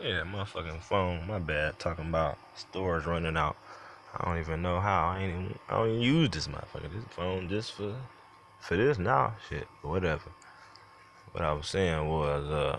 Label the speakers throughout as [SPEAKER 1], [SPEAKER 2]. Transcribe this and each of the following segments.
[SPEAKER 1] Yeah, motherfucking phone. My bad. Talking about storage running out. I don't even know how. I don't even use this motherfucker. This phone just for this now. Shit, whatever. What I was saying was,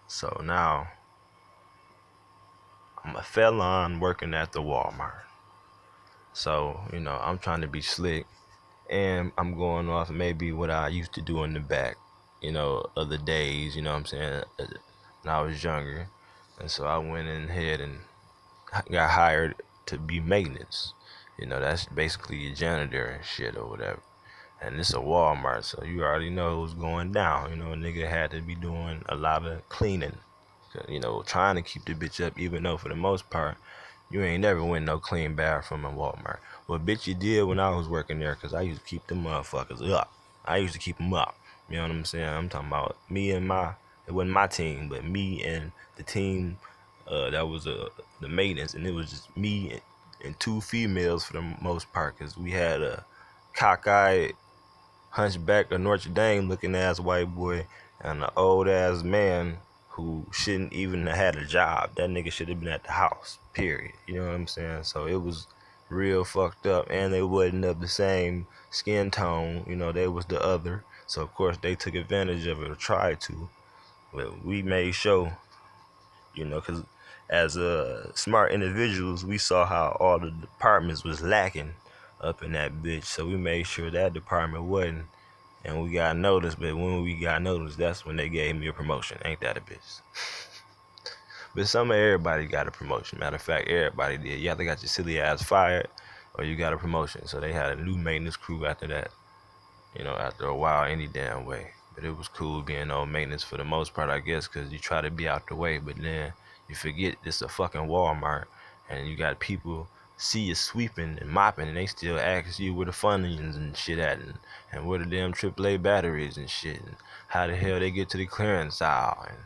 [SPEAKER 1] so now I'm a felon working at the Walmart. So I'm trying to be slick, and I'm going off maybe what I used to do in the back, of the days. You know what I'm saying? When I was younger, and so I went in ahead and got hired to be maintenance. That's basically a janitor and shit or whatever. And it's a Walmart, so you already know what's going down. A nigga had to be doing a lot of cleaning. Trying to keep the bitch up, even though for the most part, you ain't never win no clean bathroom in Walmart. Well, bitch, you did when I was working there, because I used to keep them motherfuckers up. I used to keep them up. You know what I'm saying? I'm talking about me and it wasn't my team, but me and the team that was the maintenance, and it was just me and two females for the most part, because we had a cockeyed hunchback of Notre Dame looking ass white boy and an old ass man who shouldn't even have had a job. That nigga should have been at the house, period. You know what I'm saying? So it was real fucked up, and they wasn't of the same skin tone. They was the other. So of course they took advantage of it or tried to. But we made sure, because as smart individuals, we saw how all the departments was lacking up in that bitch. So we made sure that department wasn't. And we got noticed, but when we got noticed, that's when they gave me a promotion. Ain't that a bitch? But some of everybody got a promotion. Matter of fact, everybody did. You either got your silly ass fired or you got a promotion. So they had a new maintenance crew after that. After a while, any damn way. But it was cool being on maintenance for the most part, I guess, because you try to be out the way, but then you forget it's a fucking Walmart, and you got people see you sweeping and mopping, and they still ask you where the funyuns and shit at, and where the damn AAA batteries and shit, and how the hell they get to the clearance aisle, and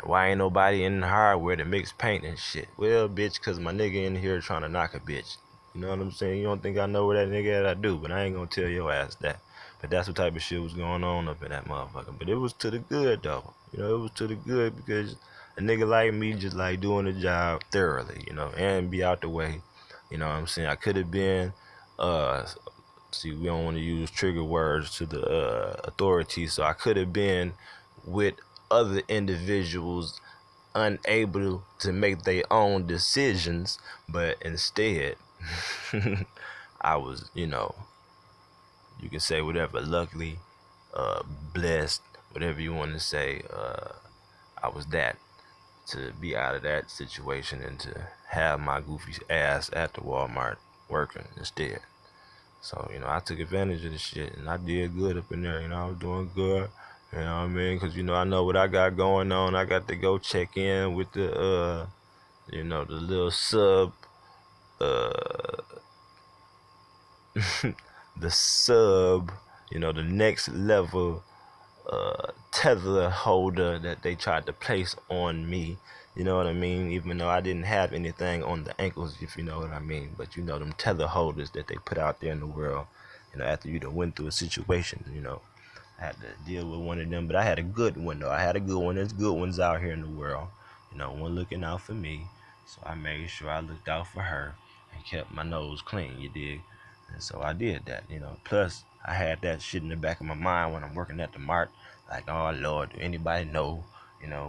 [SPEAKER 1] why ain't nobody in the hardware to mix paint and shit. Well, bitch, because my nigga in here trying to knock a bitch. You know what I'm saying? You don't think I know where that nigga at? I do, but I ain't gonna tell your ass that. But that's what type of shit was going on up in that motherfucker. But it was to the good though. It was to the good because a nigga like me just like doing the job thoroughly, and be out the way. You know what I'm saying? I could have been see, we don't want to use trigger words to the authorities, so I could have been with other individuals unable to make their own decisions, but instead I was, you can say whatever, luckily, blessed, whatever you want to say. I was that to be out of that situation and to have my goofy ass at the Walmart working instead. So, I took advantage of the shit and I did good up in there. I was doing good. You know what I mean? Because, I know what I got going on. I got to go check in with the, the little sub, uh, the sub, the next level tether holder that they tried to place on me. You know what I mean? Even though I didn't have anything on the ankles, if you know what I mean. But them tether holders that they put out there in the world. After you done went through a situation, I had to deal with one of them. But I had a good one though. I had a good one. There's good ones out here in the world. One looking out for me. So I made sure I looked out for her and kept my nose clean. You dig? And so I did that. Plus I had that shit in the back of my mind when I'm working at the mart. Like, oh Lord, do anybody know,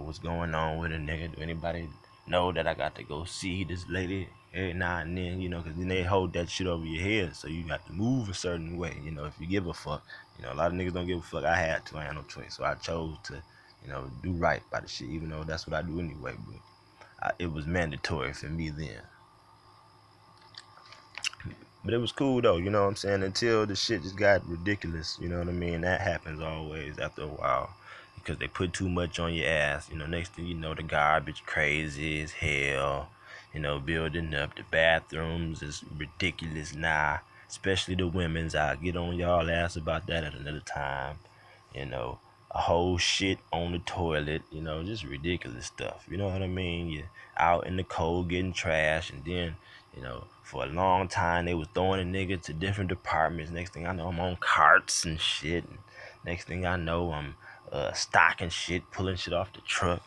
[SPEAKER 1] what's going on with a nigga? Do anybody know that I got to go see this lady every now and then? Because then they hold that shit over your head, so you got to move a certain way. If you give a fuck, a lot of niggas don't give a fuck. I had to, I had no choice, so I chose to, do right by the shit, even though that's what I do anyway. But it was mandatory for me then. But it was cool though, you know what I'm saying? Until the shit just got ridiculous, you know what I mean? That happens always after a while because they put too much on your ass. Next thing you know, the garbage crazy as hell. Building up the bathrooms is ridiculous now, especially the women's. I'll get on y'all ass about that at another time. A whole shit on the toilet, just ridiculous stuff. You know what I mean? You're out in the cold getting trash, and then, for a long time they was throwing a nigga to different departments. Next thing I know, I'm on carts and shit. And next thing I know, I'm stocking shit, pulling shit off the truck.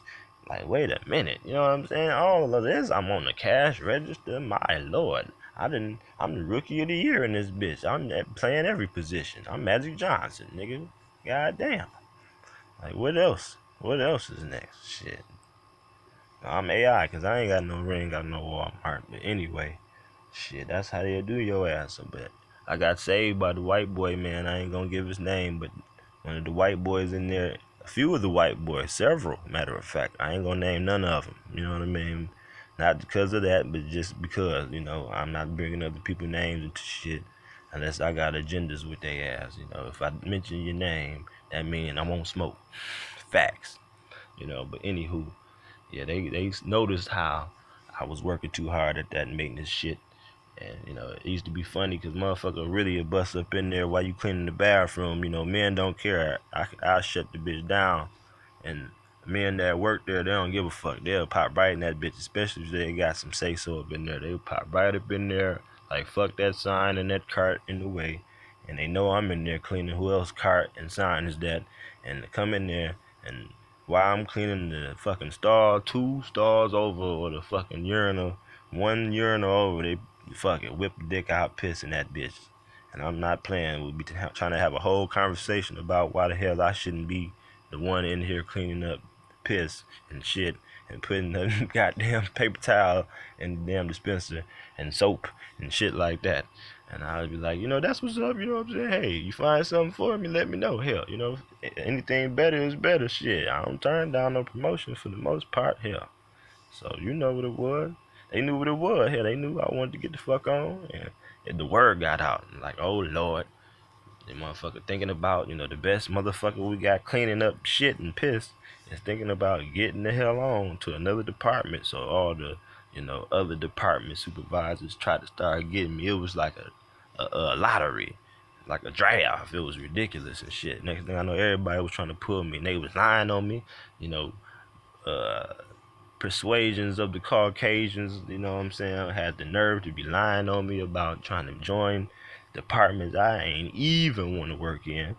[SPEAKER 1] Like, wait a minute, you know what I'm saying? All of this, I'm on the cash register. My lord, I'm the rookie of the year in this bitch. I'm playing every position. I'm Magic Johnson, nigga. God damn. Like, what else? What else is next? Shit. I'm AI, cause I ain't got no ring, got no Walmart. But anyway, shit, that's how they do your ass a bit. I got saved by the white boy, man. I ain't gonna give his name, but one of the white boys in there, a few of the white boys, several, matter of fact. I ain't gonna name none of them. You know what I mean? Not because of that, but just because, I'm not bringing other people's names into shit unless I got agendas with their ass. If I mention your name, that means I won't smoke. Facts. But anywho, yeah, they noticed how I was working too hard at that maintenance shit. And, it used to be funny because motherfucker really a bust up in there while you cleaning the bathroom. Men don't care. I shut the bitch down. And men that work there, they don't give a fuck. They'll pop right in that bitch, especially if they got some say-so up in there. They'll pop right up in there, like, fuck that sign and that cart in the way. And they know I'm in there cleaning who else cart and sign is that. And they come in there, and while I'm cleaning the fucking stall, 2 stalls over, or the fucking urinal, 1 urinal over, they fucking whip the dick out, piss in that bitch. And I'm not playing. We'll be trying to have a whole conversation about why the hell I shouldn't be the one in here cleaning up piss and shit and putting the goddamn paper towel in the damn dispenser and soap and shit like that. And I'll be like, that's what's up, you know what I'm saying? Hey, you find something for me, let me know. Hell, anything better is better. Shit, I don't turn down no promotion for the most part. Hell, so you know what it was. They knew what it was. Hell, they knew I wanted to get the fuck on. And the word got out. Like, oh Lord, the motherfucker thinking about, the best motherfucker we got cleaning up shit and piss is thinking about getting the hell on to another department. So all the, other department supervisors tried to start getting me. It was like a lottery, like a draft. It was ridiculous and shit. Next thing I know, everybody was trying to pull me, and they was lying on me, uh, persuasions of the Caucasians, what I'm saying, had the nerve to be lying on me about trying to join departments I ain't even want to work in.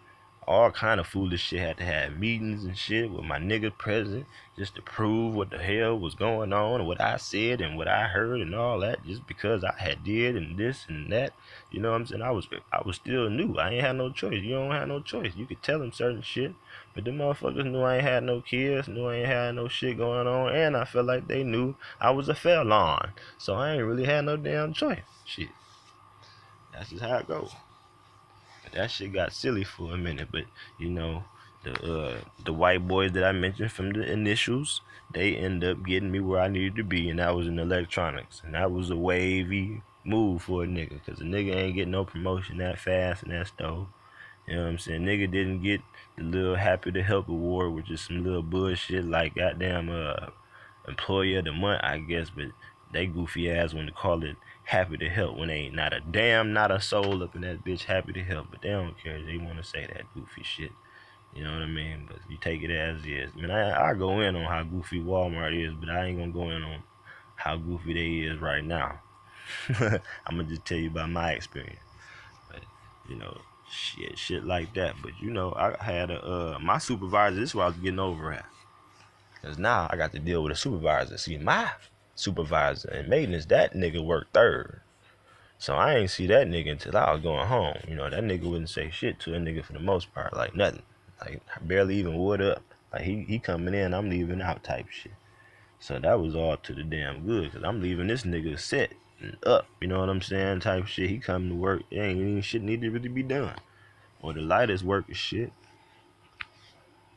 [SPEAKER 1] All kind of foolish shit. Had to have meetings and shit with my nigga present just to prove what the hell was going on and what I said and what I heard and all that, just because I had did and this and that. You know what I'm saying? I was still new. I ain't had no choice. You don't have no choice. You could tell them certain shit, but the motherfuckers knew I ain't had no kids, knew I ain't had no shit going on, and I felt like they knew I was a felon. So I ain't really had no damn choice. Shit. That's just how it goes. But that shit got silly for a minute, but the white boys that I mentioned from the initials, they end up getting me where I needed to be, and that was in electronics. And that was a wavy move for a nigga, cause a nigga ain't getting no promotion that fast in that stove. You know what I'm saying? Nigga didn't get the little happy to help award, which is some little bullshit like goddamn employee of the month, I guess, but they goofy ass want to call it happy to help when they ain't not a soul up in that bitch happy to help, but they don't care. They want to say that goofy shit. You know what I mean? But you take it as is. I mean, I go in on how goofy Walmart is, but I ain't gonna go in on how goofy they is right now. I'm gonna just tell you about my experience. But you know, shit like that. But I had my supervisor. This is what I was getting over at. Cause now I got to deal with a supervisor. See, my supervisor in maintenance, that nigga worked third. So I ain't see that nigga until I was going home. That nigga wouldn't say shit to a nigga for the most part, like nothing. Like barely even would up. Like he coming in, I'm leaving out type shit. So that was all to the damn good, cause I'm leaving this nigga set and up. You know what I'm saying? Type shit. He coming to work, it ain't even shit need to really be done. Or the lightest work is shit.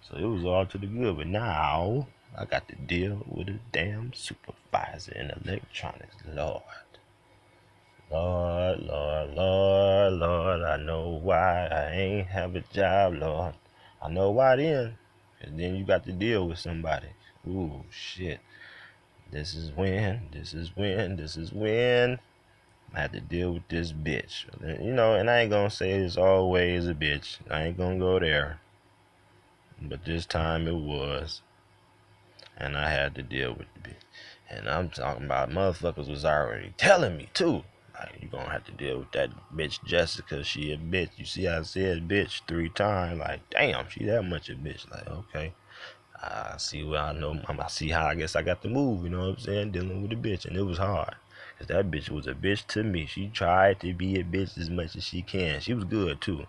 [SPEAKER 1] So it was all to the good. But now I got to deal with a damn supervisor in electronics. Lord, I know why I ain't have a job, Lord. I know why then. And then you got to deal with somebody. Ooh, shit. This is when I had to deal with this bitch. And I ain't gonna say it's always a bitch. I ain't gonna go there. But this time it was. And I had to deal with the bitch. And I'm talking about motherfuckers was already telling me too. Like, you gonna have to deal with that bitch Jessica. She a bitch. You see I said bitch 3 times. Like, damn, she that much a bitch. Like, okay. I see what I know. I see how I guess I got to move. You know what I'm saying? Dealing with a bitch, and it was hard. Cause that bitch was a bitch to me. She tried to be a bitch as much as she can. She was good too.